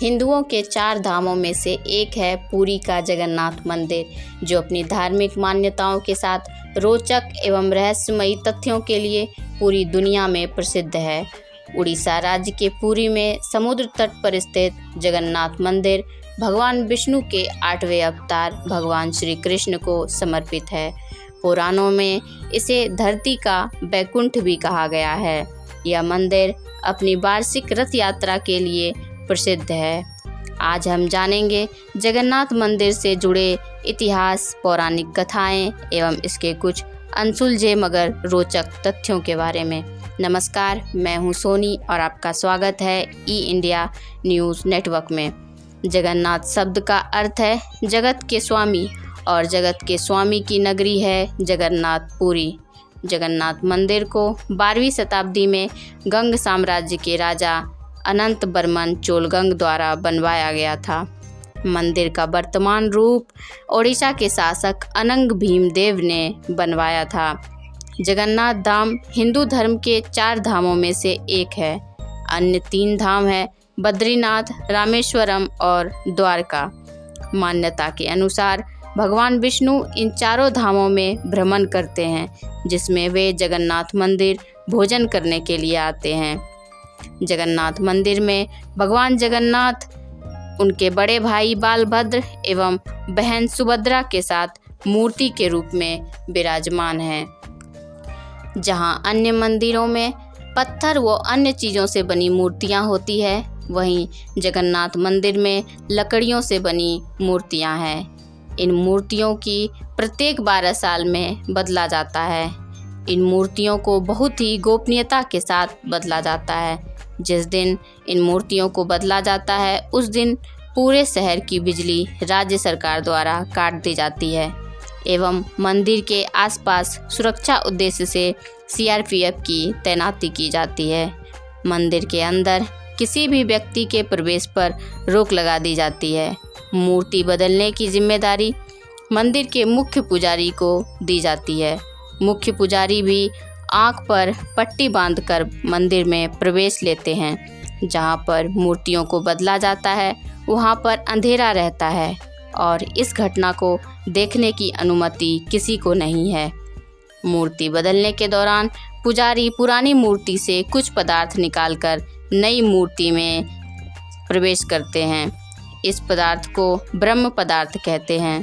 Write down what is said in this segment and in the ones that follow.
हिंदुओं के 4 धामों में से एक है पुरी का जगन्नाथ मंदिर, जो अपनी धार्मिक मान्यताओं के साथ रोचक एवं रहस्यमयी तथ्यों के लिए पूरी दुनिया में प्रसिद्ध है। उड़ीसा राज्य के पुरी में समुद्र तट पर स्थित जगन्नाथ मंदिर भगवान विष्णु के 8वें अवतार भगवान श्री कृष्ण को समर्पित है। पुराणों में इसे धरती का वैकुंठ भी कहा गया है। यह मंदिर अपनी वार्षिक रथ यात्रा के लिए प्रसिद्ध है। आज हम जानेंगे जगन्नाथ मंदिर से जुड़े इतिहास, पौराणिक कथाएं एवं इसके कुछ अनसुलझे मगर रोचक तथ्यों के बारे में। नमस्कार, मैं हूं सोनी और आपका स्वागत है ई इंडिया न्यूज़ नेटवर्क में। जगन्नाथ शब्द का अर्थ है जगत के स्वामी और जगत के स्वामी की नगरी है जगन्नाथपुरी। जगन्नाथ मंदिर को 12वीं शताब्दी में गंग साम्राज्य के राजा अनंत बर्मन चोलगंग द्वारा बनवाया गया था। मंदिर का वर्तमान रूप ओडिशा के शासक अनंग भीमदेव ने बनवाया था। जगन्नाथ धाम हिंदू धर्म के 4 धामों में से एक है। अन्य 3 धाम है बद्रीनाथ, रामेश्वरम और द्वारका। मान्यता के अनुसार भगवान विष्णु इन 4 धामों में भ्रमण करते हैं, जिसमें वे जगन्नाथ मंदिर भोजन करने के लिए आते हैं। जगन्नाथ मंदिर में भगवान जगन्नाथ उनके बड़े भाई बालभद्र एवं बहन सुभद्रा के साथ मूर्ति के रूप में विराजमान हैं। जहां अन्य मंदिरों में पत्थर व अन्य चीज़ों से बनी मूर्तियां होती है, वहीं जगन्नाथ मंदिर में लकड़ियों से बनी मूर्तियां हैं। इन मूर्तियों की प्रत्येक 12 साल में बदला जाता है। इन मूर्तियों को बहुत ही गोपनीयता के साथ बदला जाता है। जिस दिन इन मूर्तियों को बदला जाता है, उस दिन पूरे शहर की बिजली राज्य सरकार द्वारा काट दी जाती है एवं मंदिर के आसपास सुरक्षा उद्देश्य से सीआरपीएफ की तैनाती की जाती है। मंदिर के अंदर किसी भी व्यक्ति के प्रवेश पर रोक लगा दी जाती है। मूर्ति बदलने की जिम्मेदारी मंदिर के मुख्य पुजारी को दी जाती है। मुख्य पुजारी भी आंख पर पट्टी बांधकर मंदिर में प्रवेश लेते हैं। जहां पर मूर्तियों को बदला जाता है, वहां पर अंधेरा रहता है और इस घटना को देखने की अनुमति किसी को नहीं है। मूर्ति बदलने के दौरान पुजारी पुरानी मूर्ति से कुछ पदार्थ निकालकर नई मूर्ति में प्रवेश करते हैं। इस पदार्थ को ब्रह्म पदार्थ कहते हैं।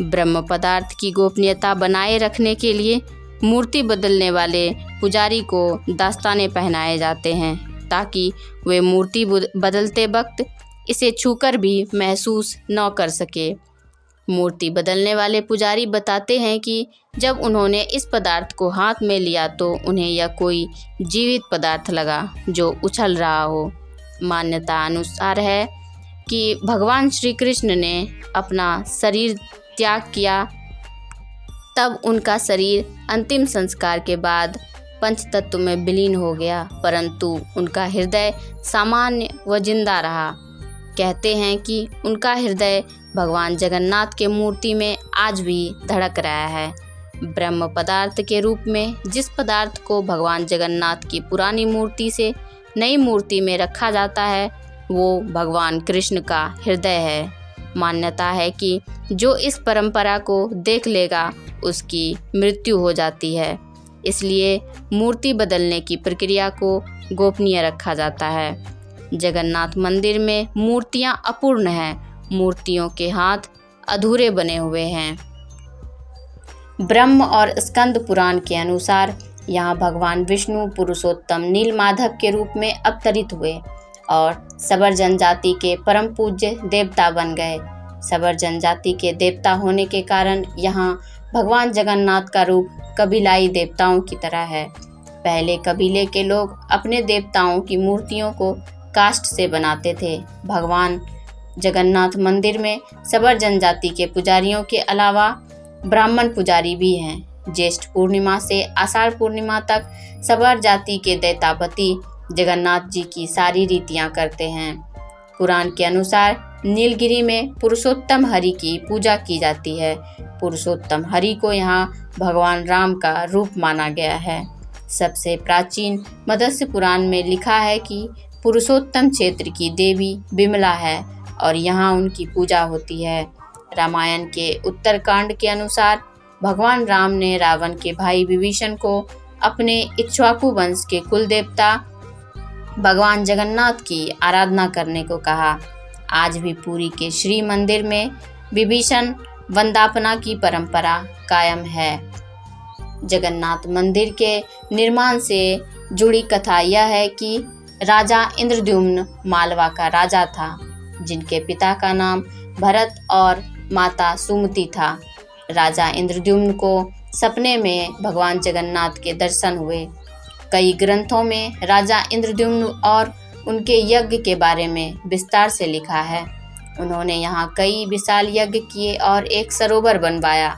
ब्रह्म पदार्थ की गोपनीयता बनाए रखने के लिए मूर्ति बदलने वाले पुजारी को दस्ताने पहनाए जाते हैं, ताकि वे मूर्ति बदलते वक्त इसे छूकर भी महसूस न कर सके। मूर्ति बदलने वाले पुजारी बताते हैं कि जब उन्होंने इस पदार्थ को हाथ में लिया तो उन्हें यह कोई जीवित पदार्थ लगा जो उछल रहा हो। मान्यता अनुसार है कि भगवान श्री कृष्ण ने अपना शरीर त्याग किया, तब उनका शरीर अंतिम संस्कार के बाद पंचतत्व में विलीन हो गया, परंतु उनका हृदय सामान्य व जिंदा रहा। कहते हैं कि उनका हृदय भगवान जगन्नाथ के मूर्ति में आज भी धड़क रहा है। ब्रह्म पदार्थ के रूप में जिस पदार्थ को भगवान जगन्नाथ की पुरानी मूर्ति से नई मूर्ति में रखा जाता है, वो भगवान कृष्ण का हृदय है। मान्यता है कि जो इस परंपरा को देख लेगा, उसकी मृत्यु हो जाती है। इसलिए मूर्ति बदलने की प्रक्रिया को गोपनीय रखा जाता है। जगन्नाथ मंदिर में मूर्तियां अपूर्ण हैं। मूर्तियों के हाथ अधूरे बने हुए हैं। ब्रह्म और स्कंद पुराण के अनुसार यहाँ भगवान विष्णु पुरुषोत्तम नीलमाधव के रूप में अवतरित हुए और सबर जनजाति के परम पूज्य देवता बन गए। सबर जनजाति के देवता होने के कारण यहाँ भगवान जगन्नाथ का रूप कबीलाई देवताओं की तरह है। पहले कबीले के लोग अपने देवताओं की मूर्तियों को काष्ठ से बनाते थे। भगवान जगन्नाथ मंदिर में सबर जनजाति के पुजारियों के अलावा ब्राह्मण पुजारी भी हैं। ज्येष्ठ पूर्णिमा से आषाढ़ पूर्णिमा तक सबर जाति के दैतापति जगन्नाथ जी की सारी रीतियां करते हैं। पुराण के अनुसार नीलगिरी में पुरुषोत्तम हरि की पूजा की जाती है। पुरुषोत्तम हरि को यहाँ भगवान राम का रूप माना गया है। सबसे प्राचीन मत्स्य पुराण में लिखा है कि पुरुषोत्तम क्षेत्र की देवी विमला है और यहाँ उनकी पूजा होती है। रामायण के उत्तरकांड के अनुसार भगवान राम ने रावण के भाई विभीषण को अपने इक्ष्वाकु वंश के कुल देवता भगवान जगन्नाथ की आराधना करने को कहा। आज भी पुरी के श्री मंदिर में विभीषण वंदापना की परंपरा कायम है। जगन्नाथ मंदिर के निर्माण से जुड़ी कथा यह है कि राजा इंद्रद्युम्न मालवा का राजा था, जिनके पिता का नाम भरत और माता सुमति था। राजा इंद्रद्युम्न को सपने में भगवान जगन्नाथ के दर्शन हुए। कई ग्रंथों में राजा इंद्रद्युम्न और उनके यज्ञ के बारे में विस्तार से लिखा है। उन्होंने यहाँ कई विशाल यज्ञ किए और एक सरोवर बनवाया।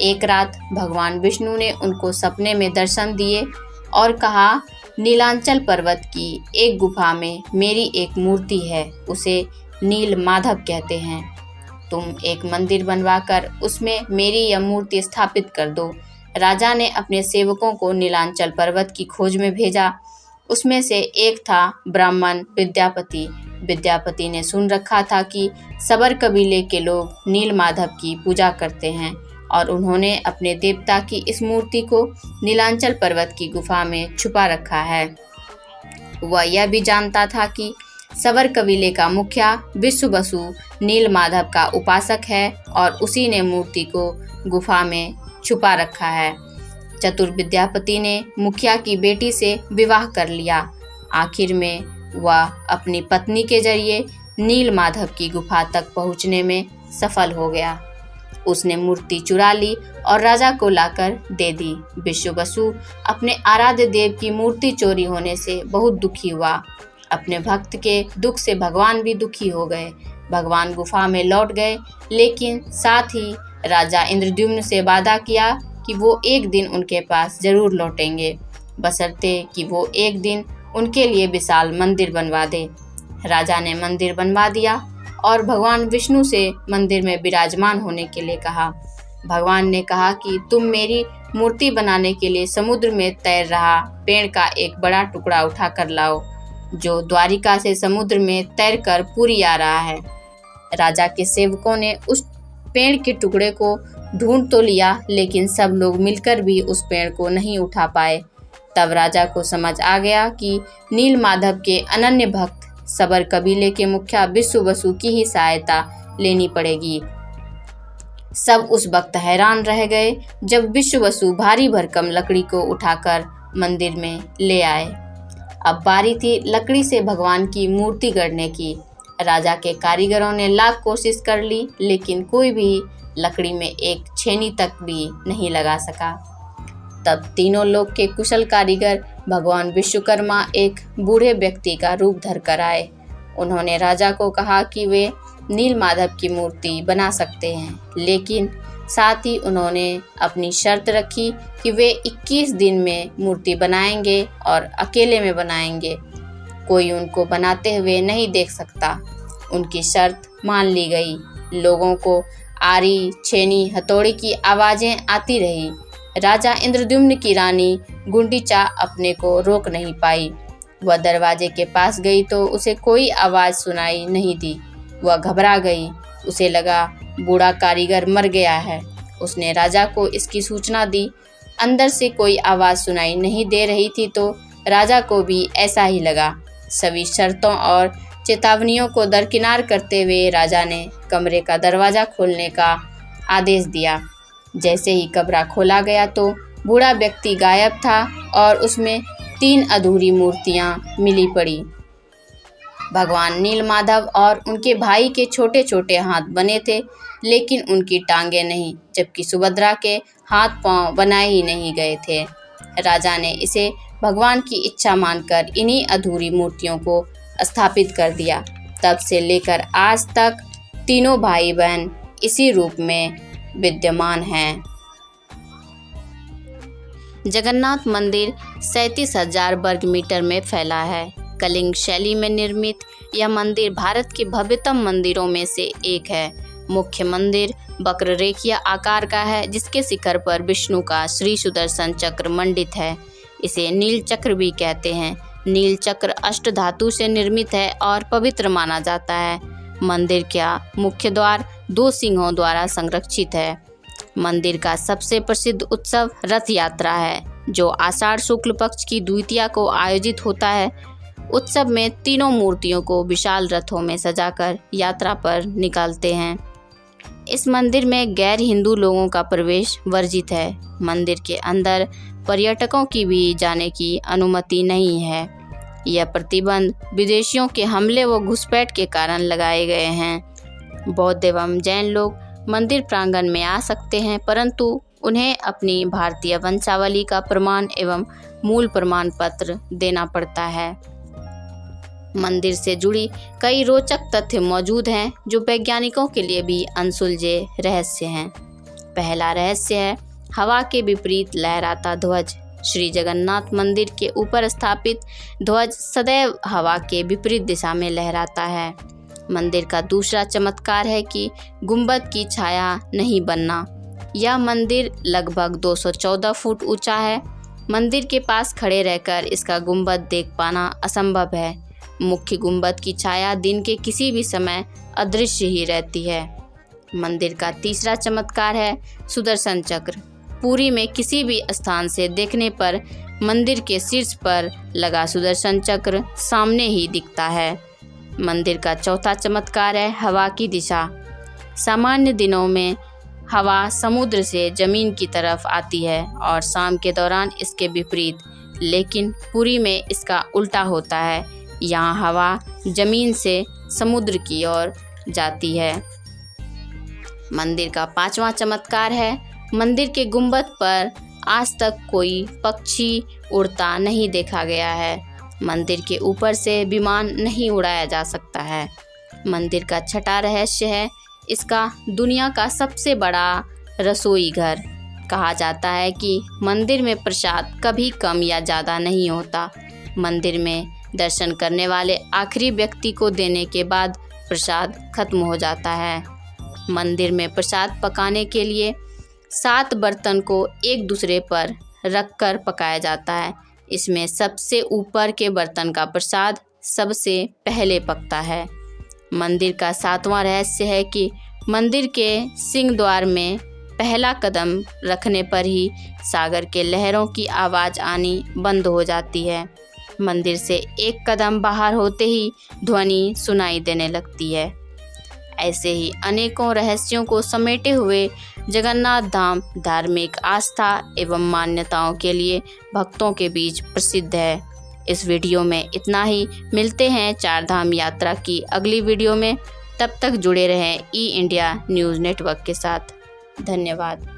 एक रात भगवान विष्णु ने उनको सपने में दर्शन दिए और कहा, नीलांचल पर्वत की एक गुफा में मेरी एक मूर्ति है, उसे नील माधव कहते हैं। तुम एक मंदिर बनवाकर उसमें मेरी यह मूर्ति स्थापित कर दो। राजा ने अपने सेवकों को नीलांचल पर्वत की खोज में भेजा। उसमें से एक था ब्राह्मण विद्यापति। विद्यापति ने सुन रखा था कि सबर कबीले के लोग नील माधव की पूजा करते हैं और उन्होंने अपने देवता की इस मूर्ति को नीलांचल पर्वत की गुफा में छुपा रखा है। वह यह भी जानता था कि सबर कबीले का मुखिया विश्ववसु नील माधव का उपासक है और उसी ने मूर्ति को गुफा में छुपा रखा है। चतुर विद्यापति ने मुखिया की बेटी से विवाह कर लिया। आखिर में वह अपनी पत्नी के जरिए नील माधव की गुफा तक पहुंचने में सफल हो गया। उसने मूर्ति चुरा ली और राजा को लाकर दे दी। विश्ववसु अपने आराध्य देव की मूर्ति चोरी होने से बहुत दुखी हुआ। अपने भक्त के दुख से भगवान भी दुखी हो गए। भगवान गुफा में लौट गए, लेकिन साथ ही राजा इंद्रद्युम्न से वादा किया कि वो एक दिन उनके पास जरूर लौटेंगे, बशर्ते कि वो एक दिन उनके लिए विशाल मंदिर बनवा दे। राजा ने मंदिर बनवा दिया और भगवान विष्णु से मंदिर में विराजमान होने के लिए कहा। भगवान ने कहा कि तुम मेरी मूर्ति बनाने के लिए समुद्र में तैर रहा पेड़ का एक बड़ा टुकड़ा उठा कर लाओ, जो द्वारिका से समुद्र में तैरकर पुरी आ रहा है। राजा के सेवकों ने उस पेड़ के टुकड़े को ढूंढ तो लिया, लेकिन सब लोग मिलकर भी उस पेड़ को नहीं उठा पाए। तब राजा को समझ आ गया कि नील माधव के अनन्य भक्त सबर कबीले के मुखिया विश्ववसु की ही सहायता लेनी पड़ेगी। सब उस वक्त हैरान रह गए जब विश्ववसु भारी भरकम लकड़ी को उठाकर मंदिर में ले आए। अब बारी थी लकड़ी से भगवान की मूर्ति गढ़ने की। राजा के कारीगरों ने लाख कोशिश कर ली, लेकिन कोई भी लकड़ी में एक छेनी तक भी नहीं लगा सका। तब तीनों लोक के कुशल कारीगर भगवान विश्वकर्मा एक बूढ़े व्यक्ति का रूप धर कर आए। उन्होंने राजा को कहा कि वे नील माधव की मूर्ति बना सकते हैं, लेकिन साथ ही उन्होंने अपनी शर्त रखी कि वे 21 दिन में मूर्ति बनाएंगे और अकेले में बनाएंगे। कोई उनको बनाते हुए नहीं देख सकता। उनकी शर्त मान ली गई। लोगों को आरी, छेनी, हथौड़ी की आवाज़ें आती रही। राजा इंद्रद्युम्न की रानी गुंडीचा अपने को रोक नहीं पाई। वह दरवाजे के पास गई तो उसे कोई आवाज़ सुनाई नहीं दी। वह घबरा गई। उसे लगा बूढ़ा कारीगर मर गया है। उसने राजा को इसकी सूचना दी। अंदर से कोई आवाज़ सुनाई नहीं दे रही थी तो राजा को भी ऐसा ही लगा। सभी शर्तों और चेतावनियों को दरकिनार करते हुए राजा ने कमरे का दरवाज़ा खोलने का आदेश दिया। जैसे ही कमरा खोला गया तो बूढ़ा व्यक्ति गायब था और उसमें 3 अधूरी मूर्तियां मिली पड़ी। भगवान नील माधव और उनके भाई के छोटे छोटे हाथ बने थे, लेकिन उनकी टांगें नहीं, जबकि सुभद्रा के हाथ पांव बनाए ही नहीं गए थे। राजा ने इसे भगवान की इच्छा मानकर इन्हीं अधूरी मूर्तियों को स्थापित कर दिया। तब से लेकर आज तक तीनों भाई बहन इसी रूप में विद्यमान हैं। जगन्नाथ मंदिर 37,000 वर्ग मीटर में फैला है। कलिंग शैली में निर्मित यह मंदिर भारत के भव्यतम मंदिरों में से एक है। मुख्य मंदिर वक्र रेखीय आकार का है, जिसके शिखर पर विष्णु का श्री सुदर्शन चक्र मंडित है। इसे नील चक्र भी कहते हैं। नील चक्र अष्ट धातु से निर्मित है और पवित्र माना जाता है। मंदिर का मुख्य द्वार 2 सिंहों द्वारा संरक्षित है। मंदिर का सबसे प्रसिद्ध उत्सव रथ यात्रा है, जो आषाढ़ शुक्ल पक्ष की द्वितीया को आयोजित होता है। उत्सव में तीनों मूर्तियों को विशाल रथों में सजाकर यात्रा पर निकालते हैं। इस मंदिर में गैर हिंदू लोगों का प्रवेश वर्जित है। मंदिर के अंदर पर्यटकों की भी जाने की अनुमति नहीं है। यह प्रतिबंध विदेशियों के हमले व घुसपैठ के कारण लगाए गए हैं। बौद्ध एवं जैन लोग मंदिर प्रांगण में आ सकते हैं, परंतु उन्हें अपनी भारतीय वंशावली का प्रमाण एवं मूल प्रमाण पत्र देना पड़ता है। मंदिर से जुड़ी कई रोचक तथ्य मौजूद हैं, जो वैज्ञानिकों के लिए भी अनसुलझे रहस्य हैं। पहला रहस्य है हवा के विपरीत लहराता ध्वज। श्री जगन्नाथ मंदिर के ऊपर स्थापित ध्वज सदैव हवा के विपरीत दिशा में लहराता है। मंदिर का दूसरा चमत्कार है कि गुंबद की छाया नहीं बनना। यह मंदिर लगभग 214 फुट ऊंचा है। मंदिर के पास खड़े रहकर इसका गुंबद देख पाना असंभव है। मुख्य गुंबद की छाया दिन के किसी भी समय अदृश्य ही रहती है। मंदिर का तीसरा चमत्कार है सुदर्शन चक्र। पुरी में किसी भी स्थान से देखने पर मंदिर के शीर्ष पर लगा सुदर्शन चक्र सामने ही दिखता है। मंदिर का चौथा चमत्कार है हवा की दिशा। सामान्य दिनों में हवा समुद्र से जमीन की तरफ आती है और शाम के दौरान इसके विपरीत, लेकिन पुरी में इसका उल्टा होता है। यहाँ हवा जमीन से समुद्र की ओर जाती है। मंदिर का 5वां चमत्कार है मंदिर के गुंबद पर आज तक कोई पक्षी उड़ता नहीं देखा गया है। मंदिर के ऊपर से विमान नहीं उड़ाया जा सकता है। मंदिर का छठा रहस्य है इसका दुनिया का सबसे बड़ा रसोई घर। कहा जाता है कि मंदिर में प्रसाद कभी कम या ज़्यादा नहीं होता। मंदिर में दर्शन करने वाले आखिरी व्यक्ति को देने के बाद प्रसाद खत्म हो जाता है। मंदिर में प्रसाद पकाने के लिए 7 बर्तन को एक दूसरे पर रखकर पकाया जाता है। इसमें सबसे ऊपर के बर्तन का प्रसाद सबसे पहले पकता है। मंदिर का 7वां रहस्य है कि मंदिर के सिंह द्वार में पहला कदम रखने पर ही सागर के लहरों की आवाज़ आनी बंद हो जाती है। मंदिर से एक कदम बाहर होते ही ध्वनि सुनाई देने लगती है। ऐसे ही अनेकों रहस्यों को समेटे हुए जगन्नाथ धाम धार्मिक आस्था एवं मान्यताओं के लिए भक्तों के बीच प्रसिद्ध है। इस वीडियो में इतना ही। मिलते हैं 4 धाम यात्रा की अगली वीडियो में। तब तक जुड़े रहें ई इंडिया न्यूज़ नेटवर्क के साथ। धन्यवाद।